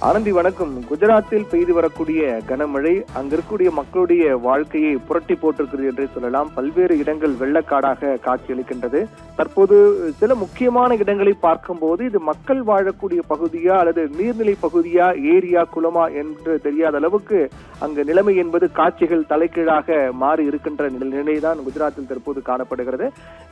ஆனந்தி வணக்கம். குஜராத்தில் பெய்து வரக்கூடிய கனமழை அங்கிருக்கக்கூடிய மக்களுடைய வாழ்க்கையை புரட்டி போட்டிருக்கிறது என்றே சொல்லலாம். பல்வேறு இடங்கள் வெள்ளக்காடாக காட்சியளிக்கின்றது. தற்போது சில முக்கியமான இடங்களை பார்க்கும் போது இது மக்கள் வாழக்கூடிய பகுதியா அல்லது நீர்நிலை பகுதியா, ஏரியா, குளமா என்று தெரியாத அளவுக்கு அங்கு நிலைமை என்பது காட்சிகள் தலைகீழாக மாறி இருக்கின்ற நிலைதான் குஜராத்தில் தற்போது காணப்படுகிறது.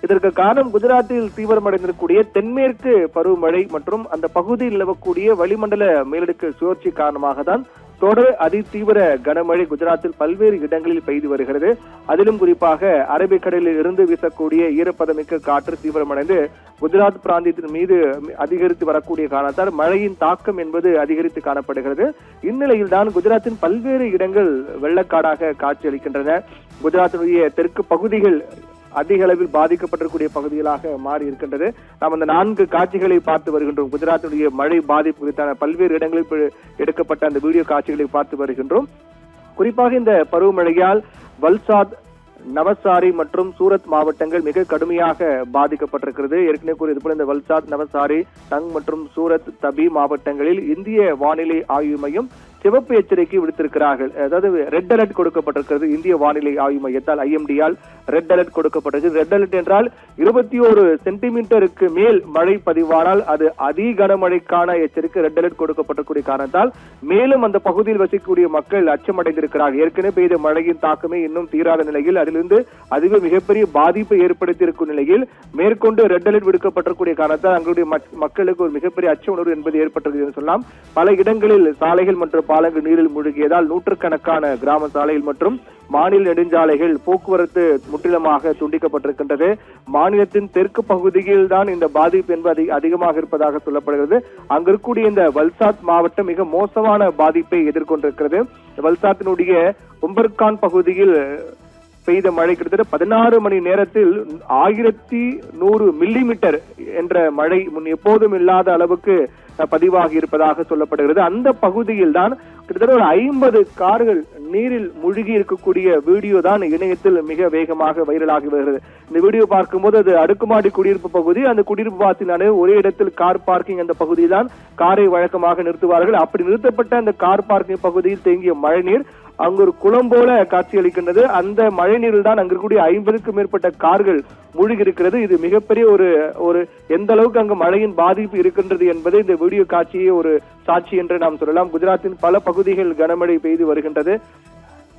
இதற்கு காரணம் குஜராத்தில் தீவிரமடைந்திருக்கக்கூடிய தென்மேற்கு பருவமழை மற்றும் அந்த பகுதியில் நிலவக்கூடிய வளிமண்டல மேலடுக்கு சுழற்சி காரணமாக தான் தொடர் அதிதீவிர கனமழை குஜராத்தில் பல்வேறு இடங்களில் பெய்து வருகிறது. அதிலும் குறிப்பாக அரபிக்கடலில் இருந்து வீசக்கூடிய ஈரப்பதமிக்க காற்று தீவிரமடைந்து குஜராத் பிராந்தியத்தின் மீது அதிகரித்து வரக்கூடிய காரணத்தால் மழையின் தாக்கம் என்பது அதிகரித்து காணப்படுகிறது. இந்நிலையில் தான் குஜராத்தின் பல்வேறு இடங்கள் வெள்ளக்காடாக காட்சியளிக்கின்றன. குஜராத்தினுடைய தெற்கு பகுதிகள் அதிக அளவில் பாதிக்கப்பட்டிருக்கூடிய பகுதிகளாக மாறி இருக்கின்றது. நாம் அந்த 4 காட்சிகளை பார்த்து வருகின்றோம். குஜராத்தினுடைய மழை பாதிப்பு குறித்தான பல்வேறு இடங்களில் எடுக்கப்பட்ட அந்த வீடியோ காட்சிகளை பார்த்து வருகின்றோம். குறிப்பாக இந்த பருவமழையால் வல்சாத், நவசாரி மற்றும் சூரத் மாவட்டங்கள் மிக கடுமையாக பாதிக்கப்பட்டிருக்கிறது. ஏற்கனவே கூறியது போல இந்த வல்சாத், நவசாரி, டங் மற்றும் சூரத், தபி மாவட்டங்களில் இந்திய வானிலை ஆய்வு மையம் சிவப்பு எச்சரிக்கை விடுத்திருக்கிறார்கள். அதாவது ரெட் அலர்ட் கொடுக்கப்பட்டிருக்கிறது. இந்திய வானிலை ஆய்வு மையத்தால், IMD-யால் ரெட் அலர்ட் கொடுக்கப்பட்டிருக்கு. ரெட் அலர்ட் என்றால் 21 சென்டிமீட்டருக்கு மேல் மழை பதிவானால் அது அதி கனமழைக்கான எச்சரிக்கை ரெட் அலர்ட் கொடுக்கப்பட்டிருக்கூடிய காரணத்தால் மேலும் அந்த பகுதியில் வசிக்கக்கூடிய மக்கள் அச்சமடைந்திருக்கிறார்கள். ஏற்கனவே பெய்த மழையின் தாக்கமே இன்னும் தீராத நிலையில் அதிலிருந்து அதுவே மிகப்பெரிய பாதிப்பை ஏற்படுத்தியிருக்கும் நிலையில் மேற்கொண்டு ரெட் அலர்ட் விடுக்கப்பட்டிருக்கூடிய காரணத்தால் அங்களுடைய மக்களுக்கு ஒரு மிகப்பெரிய அச்ச உணர்வு என்பது ஏற்பட்டிருக்கிறது என்று சொல்லலாம். பல இடங்களில் சாலைகள் மற்றும் பாலங்கள் நீரில் மூழ்கியதால் நூற்றுக்கணக்கான கிராம சாலைகள் மற்றும் மாநில நெடுஞ்சாலைகள் போக்குவரத்து முற்றிலுமாக துண்டிக்கப்பட்டிருக்கின்றது. மாநிலத்தின் தெற்கு பகுதியில் தான் இந்த பாதிப்பு என்பது அதிகமாக இருப்பதாக சொல்லப்படுகிறது. அங்கு இருக்கக்கூடிய இந்த வல்சாத் மாவட்டம் மிக மோசமான பாதிப்பை எதிர்கொண்டிருக்கிறது. வல்சாத்தினுடைய உம்பர்கான் பகுதியில் பெய்த மழை கிட்டத்தட்ட 16 மணி நேரத்தில் 1100 மில்லிமீட்டர் என்ற மழை முன் எப்போதும் இல்லாத அளவுக்கு பதிவாகி இருப்பதாக சொல்லப்படுகிறது. அந்த பகுதியில் தான் கிட்டத்தட்ட ஒரு 50 கார்கள் நீரில் மூழ்கி இருக்கக்கூடிய வீடியோ தான் இணையத்தில் மிக வேகமாக வைரலாகி வருகிறது. இந்த வீடியோ பார்க்கும்போது அது அடுக்குமாடி குடியிருப்பு பகுதி. அந்த குடியிருப்பு வாசிலான ஒரே இடத்தில் கார் பார்க்கிங் அந்த பகுதியில் தான் காரை வழக்கமாக நிறுத்துவார்கள். அப்படி நிறுத்தப்பட்ட அந்த கார் பார்க்கிங் பகுதியில் தேங்கிய மழைநீர் அங்கு ஒரு குளம் போல காட்சியளிக்கின்றது. அந்த மழை நீரில் தான் அங்கு இருக்கக்கூடிய 50க்கும் மேற்பட்ட கார்கள் மூழ்கி இருக்கிறது. இது மிகப்பெரிய ஒரு எந்த அளவுக்கு அங்கு மழையின் பாதிப்பு இருக்கின்றது என்பது இந்த வீடியோ காட்சியே ஒரு சாட்சி என்று நாம் சொல்லலாம். குஜராத்தின் பல பகுதிகள் கனமழை பெய்து வருகின்றது.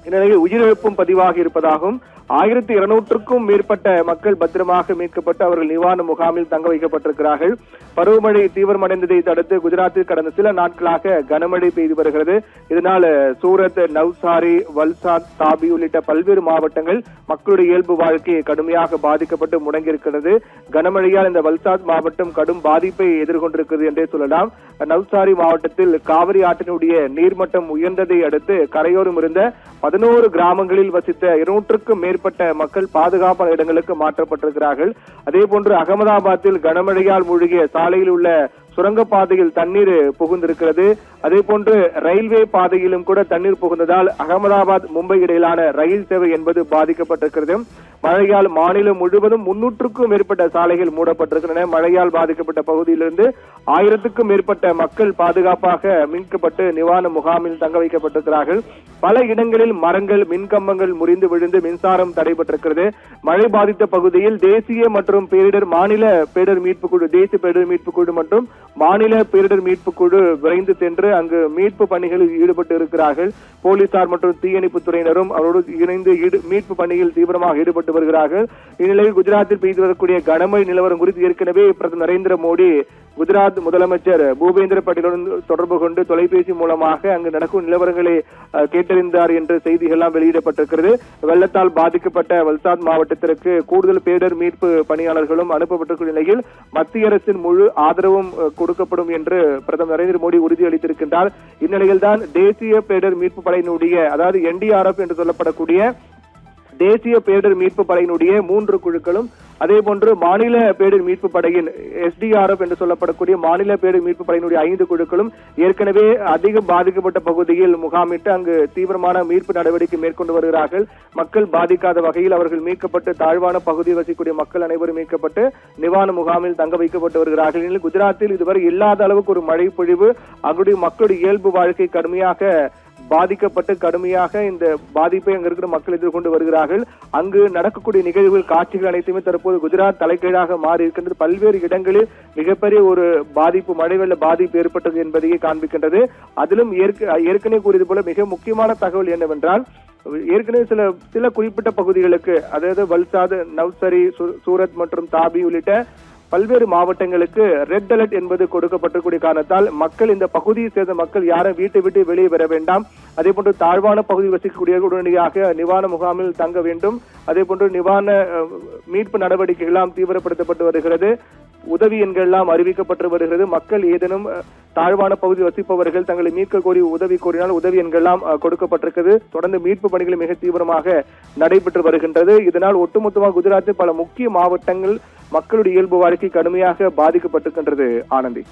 இந்நிலையில் உயிரிழப்பும் பதிவாகி இருப்பதாகவும் 1200க்கும் மேற்பட்ட மக்கள் பத்திரமாக மீட்கப்பட்டு அவர்கள் நிவாரண முகாமில் தங்க வைக்கப்பட்டிருக்கிறார்கள். பருவமழை தீவிரமடைந்ததை தடுத்து குஜராத்தில் கடந்த சில நாட்களாக கனமழை பெய்து வருகிறது. இதனால் சூரத், நவ்சாரி, வல்சாத், தாபி உள்ளிட்ட பல்வேறு மாவட்டங்கள் மக்களுடைய இயல்பு வாழ்க்கை கடுமையாக பாதிக்கப்பட்டு முடங்கியிருக்கிறது. கனமழையால் இந்த வல்சாத் மாவட்டம் கடும் பாதிப்பை எதிர்கொண்டிருக்கிறது என்றே சொல்லலாம். நவ்சாரி மாவட்டத்தில் காவிரி ஆற்றினுடைய நீர்மட்டம் உயர்ந்ததை அடுத்து கரையோரம் இருந்த 11 கிராமங்களில் வசித்த 200க்கும் மேற்பட்ட மக்கள் பாதுகாப்பான இடங்களுக்கு மாற்றப்பட்டிருக்கிறார்கள். அதே போன்று அகமதாபாத்தில் கனமழையால் மூழ்கிய சாலையில் உள்ள சுரங்கப்பாதையில் தண்ணீர் புகுந்திருக்கிறது. அதே போன்று ரயில்வே பாதையிலும் கூட தண்ணீர் புகுந்ததால் அகமதாபாத், மும்பை இடையிலான ரயில் சேவை என்பது பாதிக்கப்பட்டிருக்கிறது. மழையால் மாநிலம் முழுவதும் 300க்கும் மேற்பட்ட சாலைகள் மூடப்பட்டிருக்கின்றன. மழையால் பாதிக்கப்பட்ட பகுதியிலிருந்து 1000க்கும் மேற்பட்ட மக்கள் பாதுகாப்பாக மீட்கப்பட்டு நிவாரண முகாமில் தங்க வைக்கப்பட்டிருக்கிறார்கள். பல இடங்களில் மரங்கள், மின்கம்பங்கள் முறிந்து விழுந்து மின்சாரம் தடைபட்டிருக்கிறது. மழை பாதித்த பகுதியில் தேசிய மற்றும் மாநில பேரிடர் மீட்பு குழு, தேசிய பேரிடர் மீட்பு குழு மற்றும் மாநில பேரிடர் மீட்பு குழு விரைந்து சென்று அங்கு மீட்பு பணிகளில் ஈடுபட்டு இருக்கிறார்கள். போலீசார் மற்றும் தீயணைப்பு துறையினரும் அவரோடு இணைந்து மீட்பு பணியில் தீவிரமாக ஈடுபட்டு வருகிறார்கள். இந்நிலையில் குஜராத்தில் பெய்து வரக்கூடிய கனமழை நிலவரம் குறித்து ஏற்கனவே பிரதமர் நரேந்திர மோடி குஜராத் முதலமைச்சர் பூபேந்திர பட்டேலுடன் தொடர்பு கொண்டு தொலைபேசி மூலமாக அங்கு நடக்கும் நிலவரங்களை கேட்டறிந்தார் என்ற செய்திகள்லாம் வெளியிடப்பட்டிருக்கிறது. வெள்ளத்தால் பாதிக்கப்பட்ட வல்சாத் மாவட்டத்திற்கு கூடுதல் பேரிடர் மீட்பு பணியாளர்களும் அனுப்பப்பட்டிருக்கும் நிலையில் மத்திய அரசின் முழு ஆதரவும் கொடுக்கப்படும் என்று பிரதமர் நரேந்திர மோடி உறுதியளித்திருக்கின்றார். இந்நிலையில் தான் தேசிய பேரிடர் மீட்பு படையினுடைய, அதாவது NDRF என்று சொல்லப்படக்கூடிய தேசிய பேரிடர் மீட்பு படையினுடைய 3 குழுக்களும் அதே போன்று மாநில பேரிடர் மீட்பு படையின் SDRF என்று சொல்லப்படக்கூடிய மாநில பேரிடர் மீட்பு படையினுடைய 5 குழுக்களும் ஏற்கனவே அதிகம் பாதிக்கப்பட்ட பகுதியில் முகாமிட்டு அங்கு தீவிரமான மீட்பு நடவடிக்கை மேற்கொண்டு வருகிறார்கள். மக்கள் பாதிக்காத வகையில் அவர்கள் மீட்கப்பட்டு தாழ்வான பகுதியில் வசிக்கக்கூடிய மக்கள் அனைவரும் மீட்கப்பட்டு நிவாரண முகாமில் தங்க வைக்கப்பட்டு வருகிறார்கள். குஜராத்தில் இதுவரை இல்லாத அளவுக்கு ஒரு மழை பொழிவு அங்குடைய மக்களுடைய இயல்பு வாழ்க்கை கடுமையாக பாதிக்கப்பட்டு கடுமையாக இந்த பாதிப்பை அங்க இருக்கிற மக்கள் எதிர்கொண்டு வருகிறார்கள். அங்கு நடக்கக்கூடிய நிகழ்வுகள் காட்சிகள் அனைத்துமே தற்போது குஜராத் தலைகீழாக மாறி இருக்கின்றது. பல்வேறு இடங்களில் மிகப்பெரிய ஒரு பாதிப்பு, மழை வெள்ள பாதிப்பு ஏற்பட்டது என்பதையே காண்பிக்கின்றது. அதிலும் ஏற்கனவே கூறியது போல மிக முக்கியமான தகவல் என்னவென்றால், ஏற்கனவே சில குறிப்பிட்ட பகுதிகளுக்கு, அதாவது வல்சாத், நவ்சரி, சூரத் மற்றும் தாபி உள்ளிட்ட பல்வேறு மாவட்டங்களுக்கு ரெட் அலர்ட் என்பது கொடுக்கப்பட்டிருக்கூடிய காரணத்தால் மக்கள், இந்த பகுதியை சேர்ந்த மக்கள் யாரும் வீட்டை விட்டு வெளியே வர வேண்டாம். அதே போன்று தாழ்வான பகுதியில் வசிக்கக்கூடிய உடனடியாக நிவாரண முகாமில் தங்க வேண்டும். அதே போன்று நிவாரண மீட்பு நடவடிக்கைகள் எல்லாம் தீவிரப்படுத்தப்பட்டு வருகிறது. உதவி எண்கள் எல்லாம் அறிவிக்கப்பட்டு வருகிறது. மக்கள் ஏதேனும் தாழ்வான பகுதியில் வசிப்பவர்கள் தங்களை மீட்க கோரி உதவி கோரினால் உதவி எண்கள் எல்லாம் கொடுக்கப்பட்டிருக்கிறது. தொடர்ந்து மீட்பு பணிகள் மிக தீவிரமாக நடைபெற்று வருகின்றது. இதனால் ஒட்டுமொத்தமாக குஜராத்தில் பல முக்கிய மாவட்டங்கள் மக்களுடைய இயல்பு வாழ்க்கை கடுமையாக பாதிக்கப்பட்டிருக்கின்றது. ஆனந்தி.